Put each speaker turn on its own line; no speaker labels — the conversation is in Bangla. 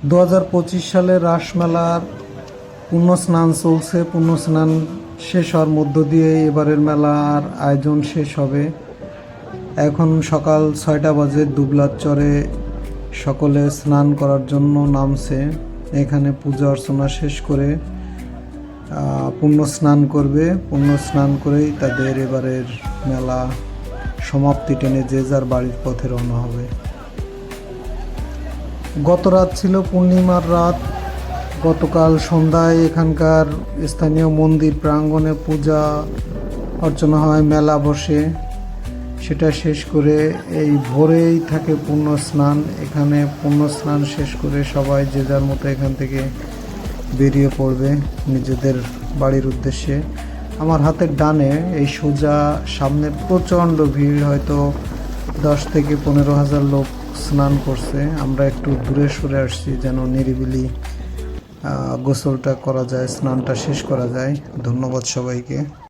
2025 সালে রাসমেলার পুণ্য স্নান চলছে। পুণ্য স্নান শেষ হওয়ার মধ্য দিয়ে এবারের মেলার আয়োজন শেষ হবে। এখন সকাল 6টা বাজে। দুবলার চরে সকলে স্নান করার জন্য নামছে। এখানে পূজা অর্চনা শেষ করে পুণ্য স্নান করবে। পুণ্য স্নান করেই তাদের এবারের মেলা সমাপ্তি টেনে যে যার বাড়ির পথে রওনা হবে। গত রাত ছিল পূর্ণিমার রাত। গতকাল সন্ধ্যায় এখানকার স্থানীয় মন্দির প্রাঙ্গণে পূজা অর্চনা হয়, মেলা বসে। সেটা শেষ করে এই ভোরেই থাকে পুণ্য স্নান। এখানে পুণ্য স্নান শেষ করে সবাই যে যার মতো এখান থেকে বেরিয়ে পড়বে নিজেদের বাড়ির উদ্দেশ্যে। আমার হাতের ডানে এই সোজা সামনে প্রচণ্ড ভিড়, হয়তো 10 থেকে 15,000 লোক স্নান করছে। আমরা একটু দূরে সরে আসছি যেন নিরিবিলি গোসলটা করা যায়, স্নানটা শেষ করা যায়। ধন্যবাদ সবাইকে।